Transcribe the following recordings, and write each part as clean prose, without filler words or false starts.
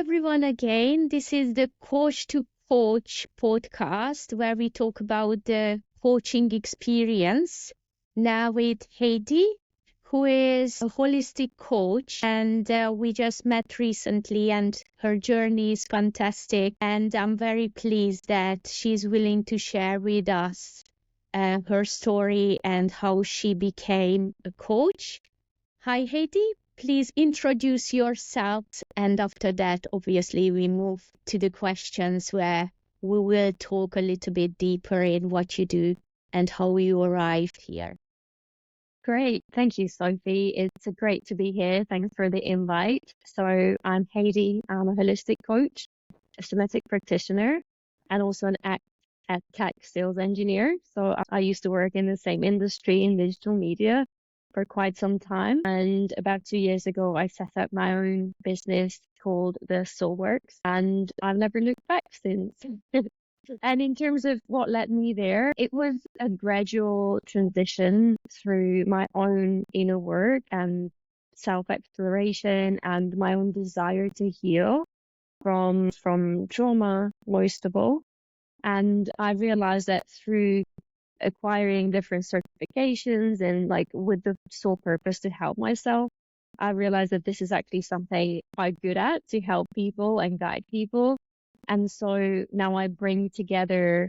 everyone again. This is the Coach to Coach podcast where we talk about the coaching experience. Now with Hedi, who is a holistic coach, and we just met recently, and her journey is fantastic. And I'm very pleased that she's willing to share with us her story and how she became a coach. Hi, Hedi. Please introduce yourself, and after that, obviously, we move to the questions where we will talk a little bit deeper in what you do and how you arrived here. Great. Thank you, Sophie. It's great to be here. Thanks for the invite. So I'm Hedi. I'm a holistic coach, a somatic practitioner, and also an tech sales engineer. So I used to work in the same industry in digital media for quite some time. And about 2 years ago, I set up my own business called the Soulworks, and I've never looked back since. And in terms of what led me there, it was a gradual transition through my own inner work and self-exploration and my own desire to heal from trauma, most of all. And I realized that through acquiring different certifications and like with the sole purpose to help myself, I realized that this is actually something I'm quite good at, to help people and guide people. And so now I bring together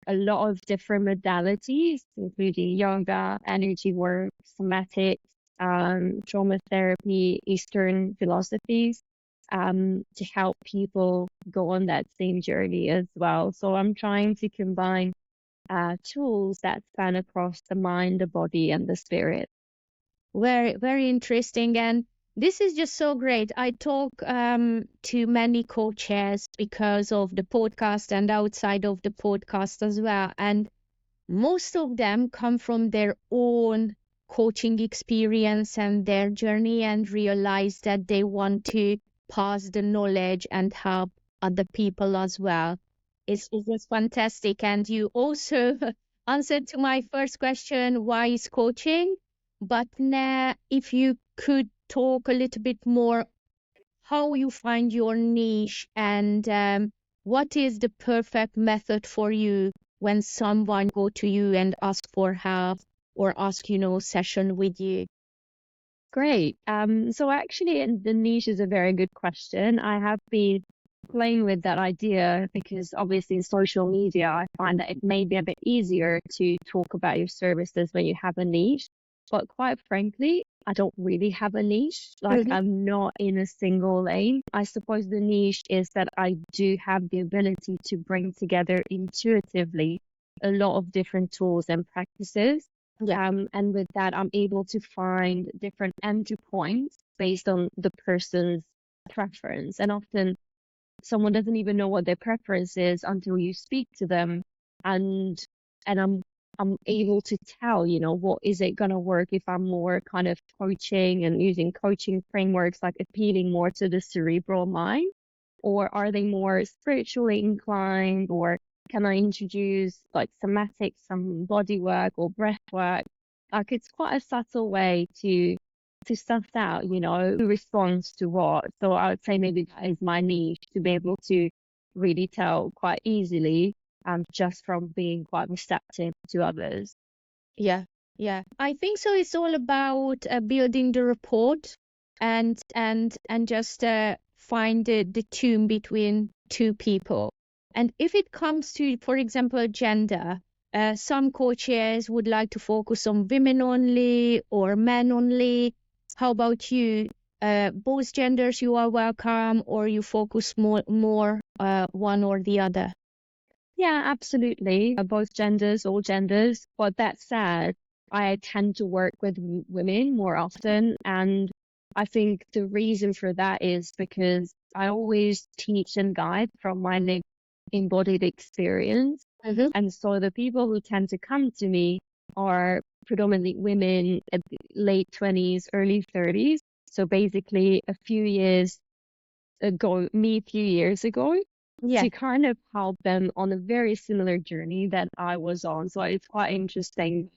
a lot of different modalities, including yoga, energy work, somatics, trauma therapy, Eastern philosophies, to help people go on that same journey as well. So I'm trying to combine tools that span across the mind, the body, and the spirit. Very, very interesting. And this is just so great. I talk to many coaches because of the podcast and outside of the podcast as well. And most of them come from their own coaching experience and their journey and realize that they want to pass the knowledge and help other people as well. It's just fantastic. And you also answered to my first question, why is coaching? But now, if you could talk a little bit more, how you find your niche and what is the perfect method for you when someone go to you and ask for help or ask, session with you? Great. So actually, the niche is a very good question. I have been playing with that idea because obviously in social media, I find that it may be a bit easier to talk about your services when you have a niche. But quite frankly, I don't really have a niche. Like I'm not in a single lane. I suppose the niche is that I do have the ability to bring together intuitively a lot of different tools and practices. And with that, I'm able to find different entry points based on the person's preference. And often someone doesn't even know what their preference is until you speak to them. And I'm able to tell, what is it going to work if I'm more kind of coaching and using coaching frameworks, like appealing more to the cerebral mind, or are they more spiritually inclined, or can I introduce like somatics, some body work or breath work? Like it's quite a subtle way to suss out, who responds to what. So I would say maybe that is my niche, to be able to really tell quite easily, just from being quite receptive to others. Yeah. I think so. It's all about building the rapport and just find the tune between two people. And if it comes to, for example, gender, some coaches would like to focus on women only or men only. How about you? Both genders, you are welcome, or you focus more one or the other? Yeah, absolutely. Both genders, all genders. But that said, I tend to work with women more often. And I think the reason for that is because I always teach and guide from my lived embodied experience. And so the people who tend to come to me are predominantly women at the late 20s, early 30s. So basically a few years ago, to kind of help them on a very similar journey that I was on. So it's quite interesting.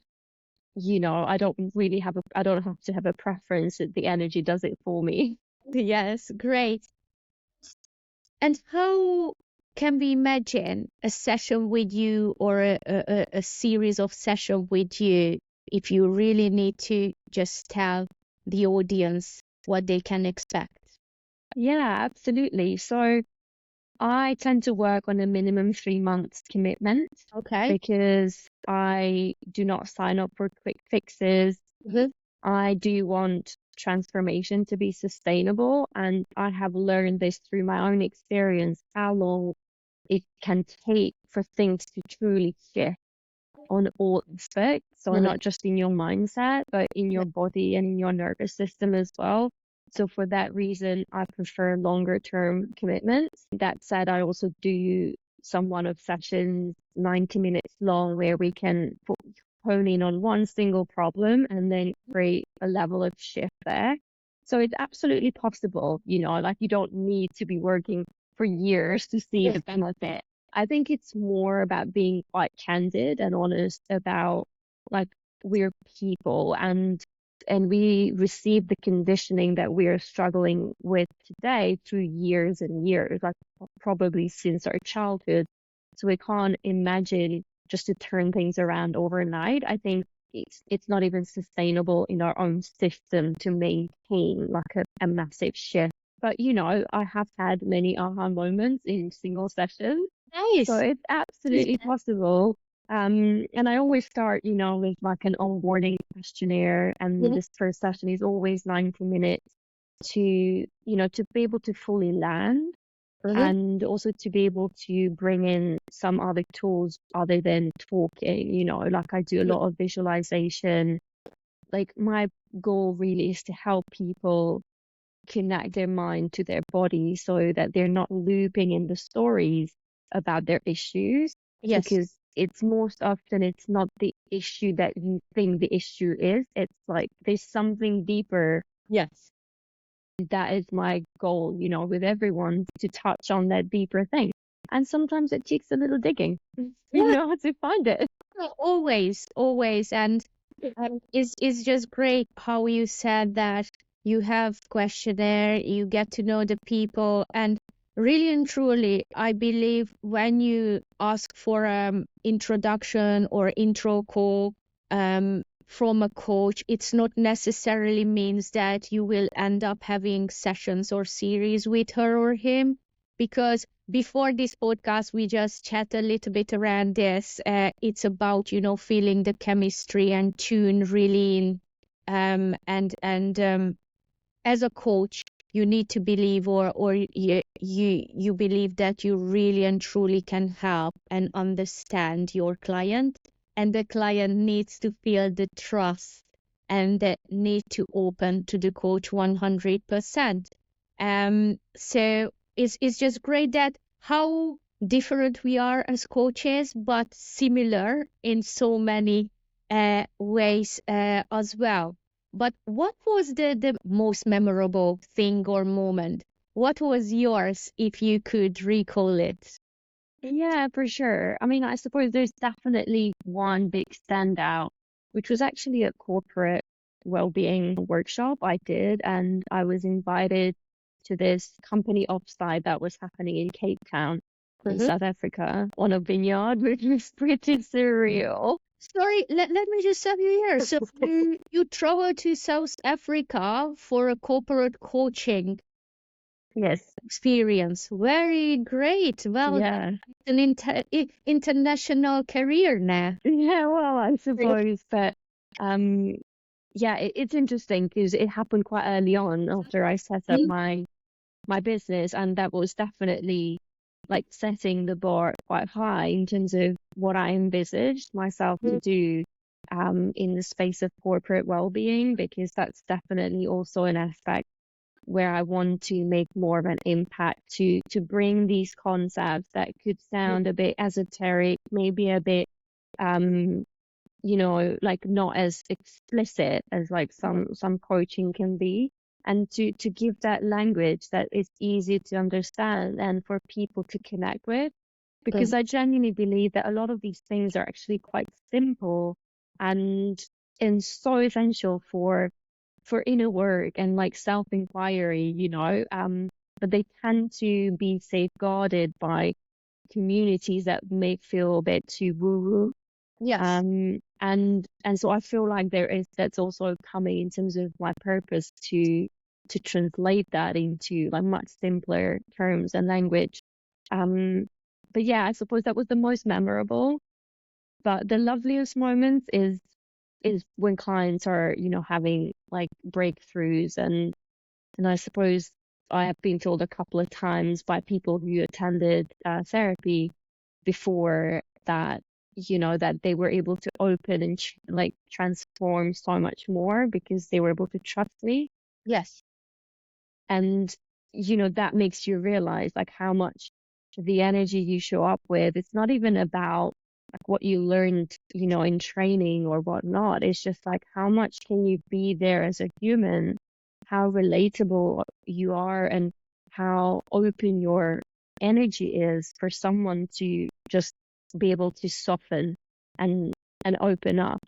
I don't have to have a preference. The energy does it for me. Yes, great. And how can we imagine a session with you, or a series of session with you, if you really need to just tell the audience what they can expect? Yeah, absolutely. So I tend to work on a minimum 3 months commitment Okay. because I do not sign up for quick fixes. Mhm. I do want transformation to be sustainable, and I have learned this through my own experience, how long it can take for things to truly shift on all aspects. So Mm. not just in your mindset, but in Yeah. your body and in your nervous system as well. So for that reason, I prefer longer term commitments. That said, I also do some one-off sessions, 90 minutes long, where we can hone in on one single problem and then create a level of shift there. So it's absolutely possible, like you don't need to be working for years to see Yeah. the benefit. I think it's more about being quite candid and honest about, like, we're people, and we receive the conditioning that we're struggling with today through years and years, like probably since our childhood. So we can't imagine just to turn things around overnight. I think it's not even sustainable in our own system to maintain like a massive shift. But I have had many aha moments in single sessions, so Nice. it's absolutely possible. And I always start, with like an onboarding questionnaire, and Mhm. this first session is always 90 minutes to be able to fully land, Mhm. and also to be able to bring in some other tools other than talking, like I do a lot of visualization. Like my goal really is to help people connect their mind to their body so that they're not looping in the stories about their issues, Yes. because it's not the issue that you think the issue is. It's like there's something deeper. Yes. That is my goal, with everyone, to touch on that deeper thing. And sometimes it takes a little digging, Yeah. to find it. Always, always. And it's just great how you said that you have questionnaire, you get to know the people, and really and truly, I believe when you ask for introduction or intro call from a coach, it's not necessarily means that you will end up having sessions or series with her or him, because before this podcast we just chat a little bit around this. It's about feeling the chemistry and tune really in, and as a coach you need to believe, or you believe that you really and truly can help and understand your client, and the client needs to feel the trust and that need to open to the coach 100%. So it's just great that how different we are as coaches, but similar in so many ways as well. But what was the most memorable thing or moment? What was yours, if you could recall it? Yeah, for sure. I mean, I suppose there's definitely one big standout, which was actually a corporate well-being workshop I did, and I was invited to this company offsite that was happening in Cape Town in Mhm. South Africa on a vineyard, which was pretty surreal. Sorry, let me just stop you here. So you traveled to South Africa for a corporate coaching Yes. experience. Very great. Well, Yeah. an international career now. Yeah, well, I suppose, but um yeah, it's interesting because it happened quite early on after I set up Mhm. my business, and that was definitely like setting the bar quite high in terms of what I envisaged myself to do in the space of corporate well-being, because that's definitely also an aspect where I want to make more of an impact, to bring these concepts that could sound a bit esoteric, maybe a bit um like not as explicit as like some coaching can be, and to give that language that is easy to understand and for people to connect with, because I genuinely believe that a lot of these things are actually quite simple and so essential for inner work and like self-inquiry, but they tend to be safeguarded by communities that may feel a bit too woo-woo. Yes. And so I feel like that's also coming in terms of my purpose to translate that into like much simpler terms and language. Um, but yeah, I suppose that was the most memorable. But the loveliest moments is when clients are, having like breakthroughs, and I suppose I have been told a couple of times by people who attended therapy before that, that they were able to open and like transform so much more because they were able to trust me. Yes. And, that makes you realize like how much the energy you show up with, it's not even about like what you learned, in training or whatnot. It's just like how much can you be there as a human, how relatable you are, and how open your energy is for someone to just be able to soften and open up,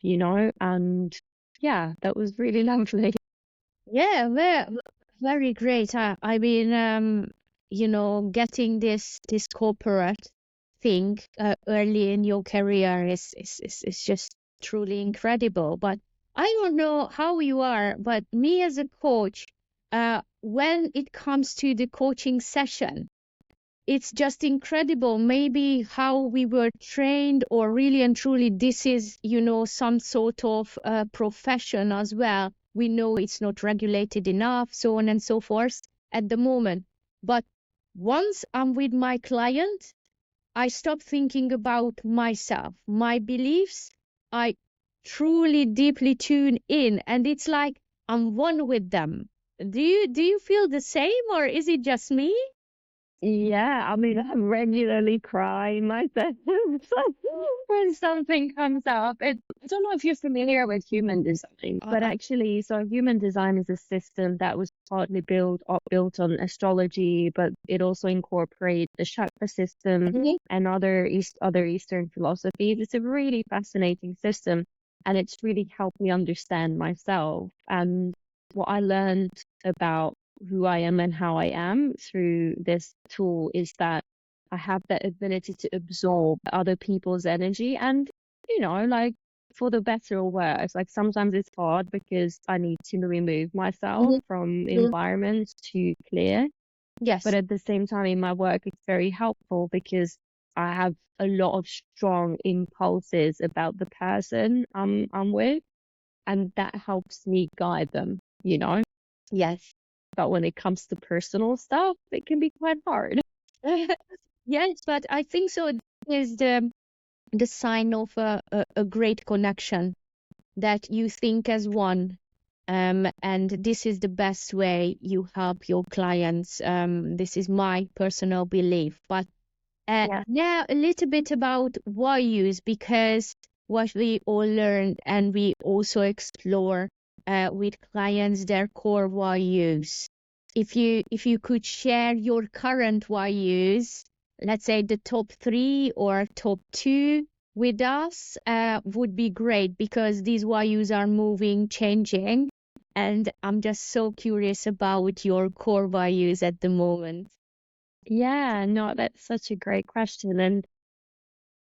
and yeah, that was really lovely. Yeah, very great. I mean, getting this corporate thing early in your career is just truly incredible. But I don't know how you are, but me as a coach, when it comes to the coaching session, it's just incredible maybe how we were trained, or really and truly this is some sort of profession as well. We know it's not regulated enough, so on and so forth at the moment, but once I'm with my client, I stop thinking about myself, my beliefs. I truly deeply tune in, and it's like I'm one with them. Do you feel the same, or is it just me? Yeah, I mean, I regularly cry myself when something comes up. I don't know if you're familiar with human design, but I actually, so human design is a system that was partly built on astrology, but it also incorporates the chakra system Mhm. and other Eastern philosophies. It's a really fascinating system, and it's really helped me understand myself. And what I learned about who I am and how I am through this tool is that I have that ability to absorb other people's energy, and, like for the better or worse. Like sometimes it's hard because I need to remove myself Mhm. from environments to clear. But Yes. at the same time, in my work, it's very helpful because I have a lot of strong impulses about the person I'm with, and that helps me guide them, Yes. But when it comes to personal stuff, it can be quite hard. Yes, but I think so. Is the sign of a great connection, that you think as one, and this is the best way you help your clients. This is my personal belief. But Yeah. now a little bit about values, because what we all learned and we also explore with clients their core values. If you could share your current values, let's say the top three or top two with us, would be great, because these values are moving, changing, and I'm just so curious about your core values at the moment. Yeah, no, that's such a great question. And,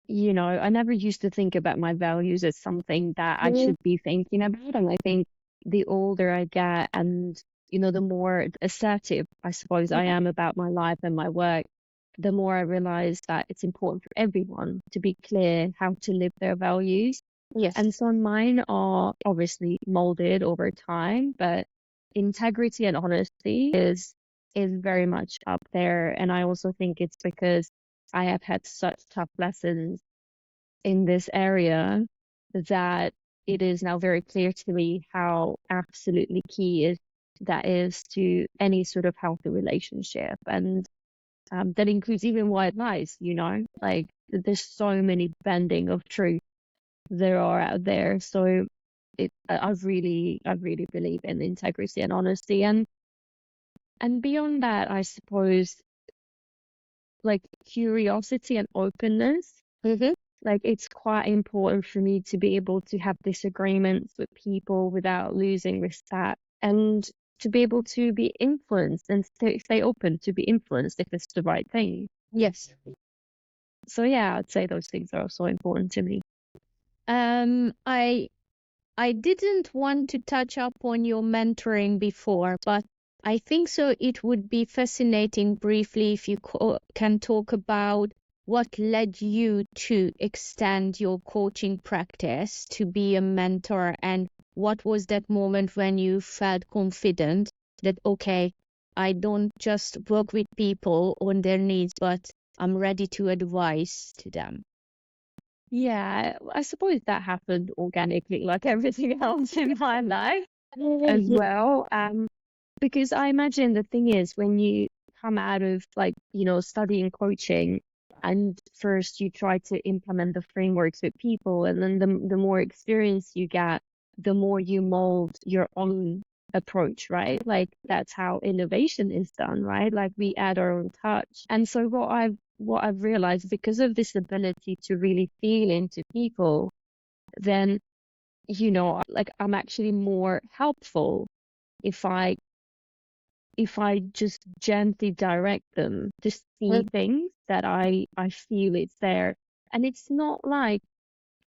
I never used to think about my values as something that I should be thinking about. And I think the older I get and, the more assertive I suppose I am about my life and my work, the more I realize that it's important for everyone to be clear how to live their values. Yes. And so mine are obviously molded over time, but integrity and honesty is very much up there. And I also think it's because I have had such tough lessons in this area that it is now very clear to me how absolutely key is that is to any sort of healthy relationship. And that includes even white lies, like there's so many bending of truth there are out there. So I really believe in integrity and honesty, and beyond that, I suppose like curiosity and openness. Mm-hmm. Like it's quite important for me to be able to have disagreements with people without losing respect. And to be able to be influenced and stay open to be influenced if it's the right thing. Yes. So yeah, I'd say those things are also important to me. I didn't want to touch up on your mentoring before, but I think so it would be fascinating briefly if you can talk about what led you to extend your coaching practice to be a mentor, and what was that moment when you felt confident that, okay, I don't just work with people on their needs, but I'm ready to advise to them. Yeah, I suppose that happened organically, like everything else in my life as well. Because I imagine the thing is when you come out of like, studying coaching and first you try to implement the frameworks with people, and then the more experience you get, the more you mold your own approach, right? Like that's how innovation is done, right? Like we add our own touch. And so what I've realized, because of this ability to really feel into people, then like I'm actually more helpful if I just gently direct them to see things that I feel it's there. And it's not like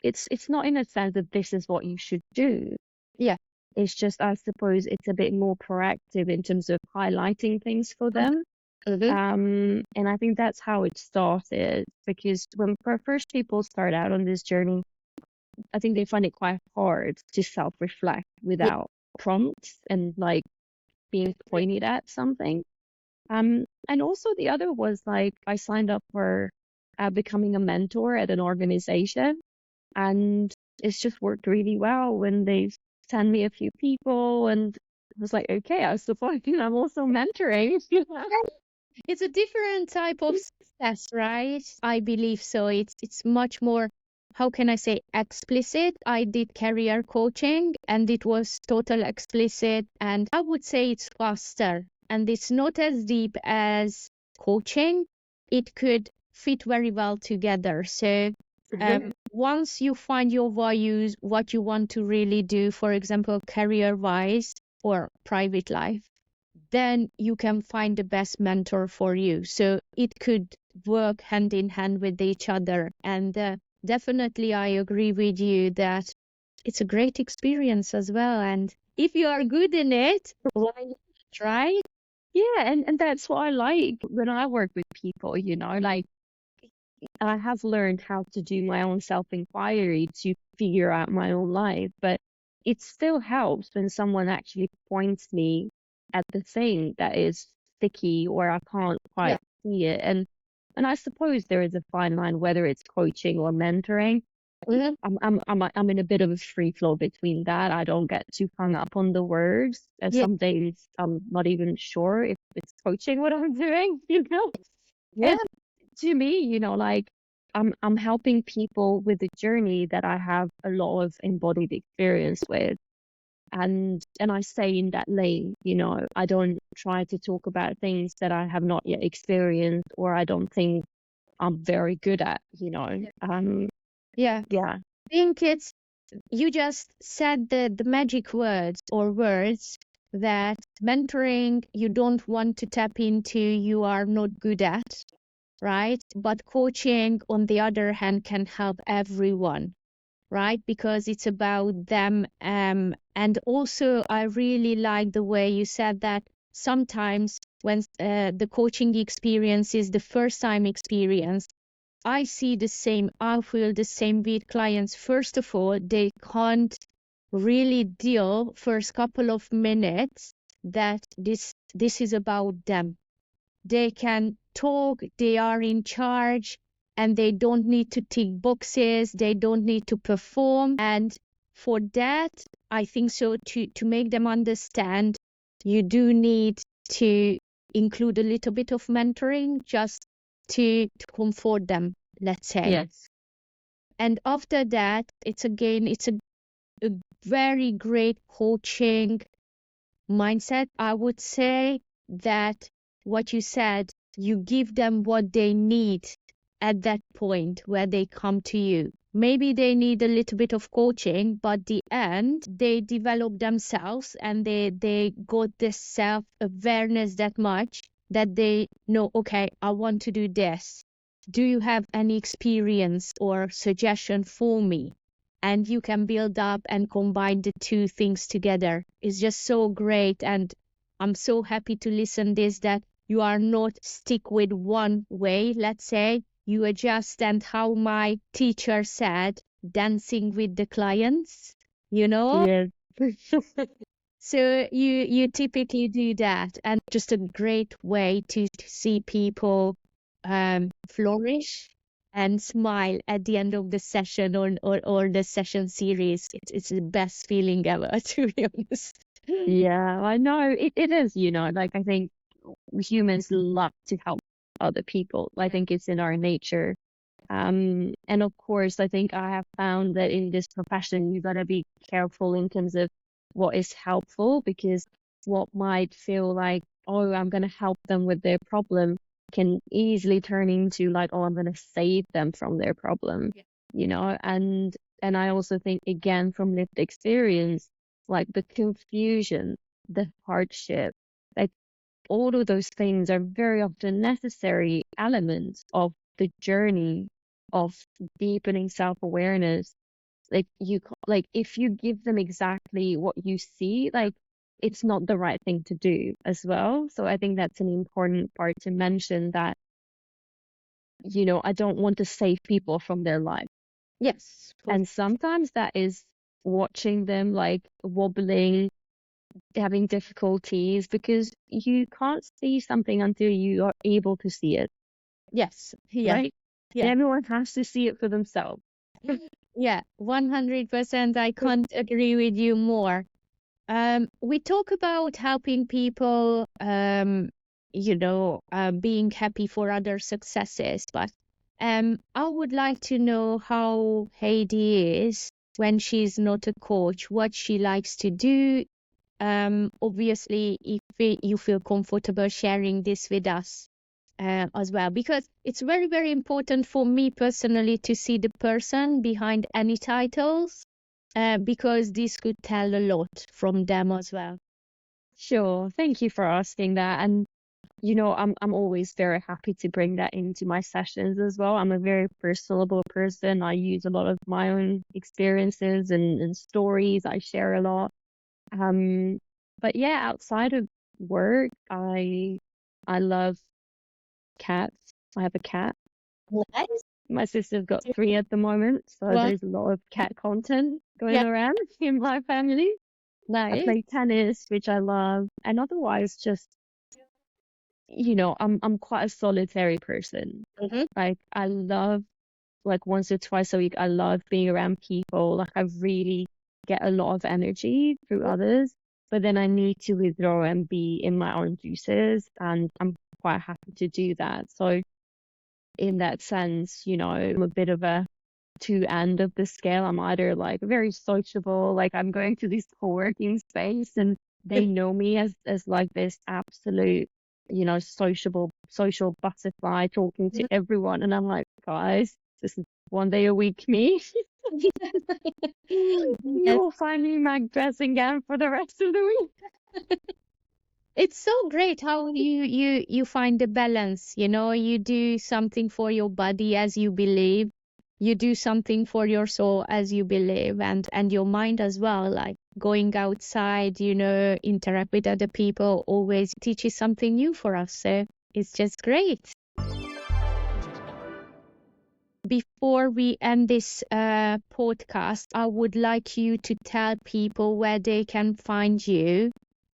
it's not in a sense that this is what you should do. Yeah. It's just, I suppose it's a bit more proactive in terms of highlighting things for them. And I think that's how it started, because when first people start out on this journey, I think they find it quite hard to self-reflect without prompts and like being pointed at something. And also the other was like I signed up for becoming a mentor at an organization, and it's just worked really well when they send me a few people, and I was like, okay, I suppose I'm also mentoring. It's a different type of success, right? I believe so. It's much more, how can I say, explicit. I did career coaching and it was total explicit, and I would say it's faster and it's not as deep as coaching. It could fit very well together. So once you find your values, what you want to really do, for example, career wise or private life, then you can find the best mentor for you. So it could work hand in hand with each other. And definitely, I agree with you that it's a great experience as well. And if you are good in it, why not, right? Yeah, and that's what I like when I work with people, like I have learned how to do my own self-inquiry to figure out my own life, but it still helps when someone actually points me at the thing that is sticky or I can't Yeah. quite see it. And I suppose there is a fine line whether it's coaching or mentoring. I'm in a bit of a free flow between that. I don't get too hung up on the words. And Yeah. some days I'm not even sure if it's coaching what I'm doing, Yeah. And to me, like I'm helping people with a journey that I have a lot of embodied experience with. And I stay in that lane, I don't try to talk about things that I have not yet experienced or I don't think I'm very good at. Yeah. Yeah. I think it's, you just said the magic words or words that mentoring you don't want to tap into, you are not good at, right? But coaching, on the other hand, can help everyone, right? Because it's about them. And also, I really like the way you said that sometimes when the coaching experience is the first time experience, I see the same, I feel the same with clients. First of all, they can't really deal first couple of minutes that this is about them. They can talk, they are in charge, and they don't need to tick boxes, they don't need to perform. And for that, I think so to make them understand, you do need to include a little bit of mentoring just to comfort them, let's say. Yes. And after that, it's a very great coaching mindset. I would say that what you said, you give them what they need at that point where they come to you. maybe they need a little bit of coaching, but the end they develop themselves and they got this self-awareness that much that they know, okay, I want to do this. Do you have any experience or suggestion for me? And you can build up and combine the two things together. It's just so great. And I'm so happy to listen this that you are not stick with one way, let's say. You adjust, and how my teacher said, dancing with the clients, you know? Yes. So you typically do that, and just a great way to see people flourish and smile at the end of the session or the session series. It's the best feeling ever, to be honest. Yeah, I know it is, like I think humans love to help other people. I think it's in our nature. And of course, I think I have found that in this profession, you gotta be careful in terms of what is helpful, because what might feel like, oh, I'm gonna help them with their problem can easily turn into like, oh, I'm gonna save them from their problem, Yeah. and I also think, again, from lived experience, like the confusion, the hardship, like all of those things are very often necessary elements of the journey of deepening self-awareness. Like like if you give them exactly what you see, like it's not the right thing to do as well. So I think that's an important part to mention, that I don't want to save people from their life. Yes. And sometimes that is watching them like wobbling, having difficulties, because you can't see something until you are able to see it, Yes. Yeah. right? And Yeah. everyone has to see it for themselves. Yeah. 100%. I can't agree with you more. We talk about helping people, being happy for other successes, but I would like to know how Heidi is when she's not a coach, what she likes to do. Obviously, if you feel comfortable sharing this with us as well, because it's very, very important for me personally to see the person behind any titles, because this could tell a lot from them as well. Sure. Thank you for asking that. And I'm always very happy to bring that into my sessions as well. I'm a very personable person. I use a lot of my own experiences and stories. I share a lot. Um, but yeah, outside of work, I love cats. I have a cat. Nice. My sister's got three at the moment, so Well, there's a lot of cat content yeah, going around in my family. I nice. play tennis, which I love, and otherwise just, I'm quite a solitary person. Hmm. Like I love, like once or twice a week, I love being around people. Like I really get a lot of energy through others, but then I need to withdraw and be in my own juices, and I'm quite happy to do that. So in that sense, I'm a bit of a two end of the scale. I'm either like very sociable, like I'm going to this co-working space and they know me as like this absolute, social butterfly talking to everyone. And I'm like, guys, this is one day a week me. Yes. You'll find me in my dressing gown for the rest of the week. It's so great how you find the balance, you do something for your body as you believe, you do something for your soul as you believe, and your mind as well, like going outside, interact with other people always teaches something new for us. So it's just great. Before we end this podcast, I would like you to tell people where they can find you.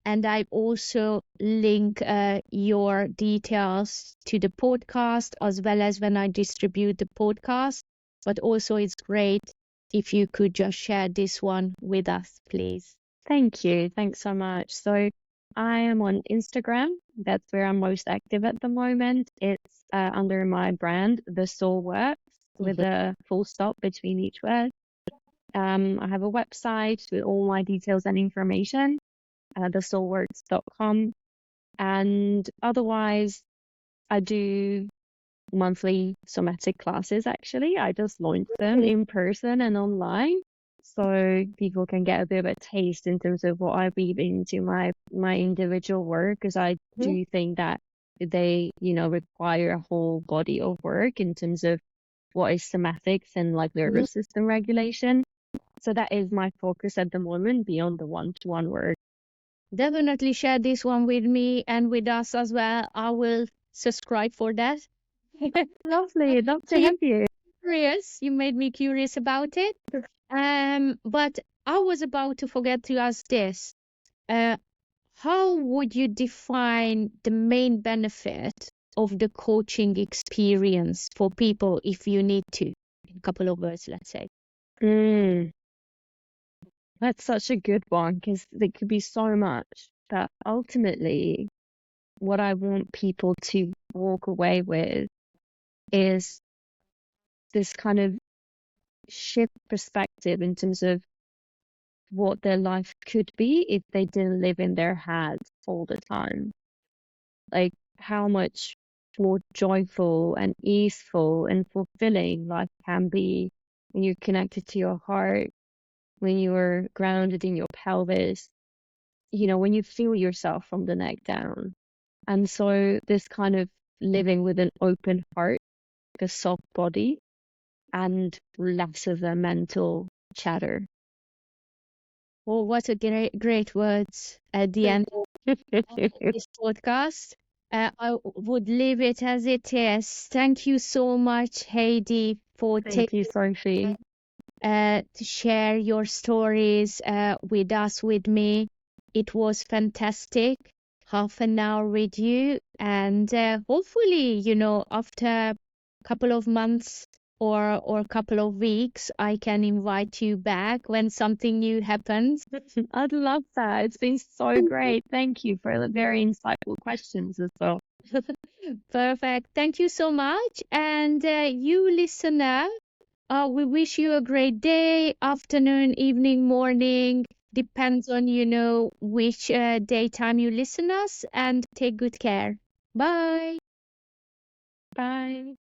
And I also link your details to the podcast as well as when I distribute the podcast. But also, it's great if you could just share this one with us, please. Thank you. Thanks so much. So I am on Instagram. That's where I'm most active at the moment. It's under my brand, The Soul Works, with Mhm. a full stop between each word. I have a website with all my details and information, thesoulworks.com. And otherwise, I do monthly somatic classes, actually. I just launched them in person and online. So people can get a bit of a taste in terms of what I weave into my individual work, because I do think that they, require a whole body of work in terms of what is somatics and like nervous system regulation. So that is my focus at the moment beyond the one-to-one work. Definitely share this one with me and with us as well. I will subscribe for that. Lovely. Love to So have you. curious. You made me curious about it. But I was about to forget to ask this. Uh, how would you define the main benefit of the coaching experience for people if you need to? In a couple of words, let's say. Mm, that's such a good one because there could be so much. But ultimately, what I want people to walk away with is this kind of shift perspective in terms of what their life could be if they didn't live in their heads all the time. Like how much more joyful and easeful and fulfilling life can be when you're connected to your heart, when you're grounded in your pelvis, when you feel yourself from the neck down. And so this kind of living with an open heart, a soft body, and less of a mental chatter. Oh, what a great words at the end of this podcast. I would leave it as it is. Thank you so much, Heidi, for Thank you, Sophie. to share your stories with us, with me. It was fantastic. Half an hour with you, and hopefully, after a couple of months or a couple of weeks, I can invite you back when something new happens. I'd love that. It's been so great. Thank you for the very insightful questions as well. Perfect. Thank you so much. And you listener, we wish you a great day, afternoon, evening, morning. Depends on, which daytime you listen us, and take good care. Bye. Bye.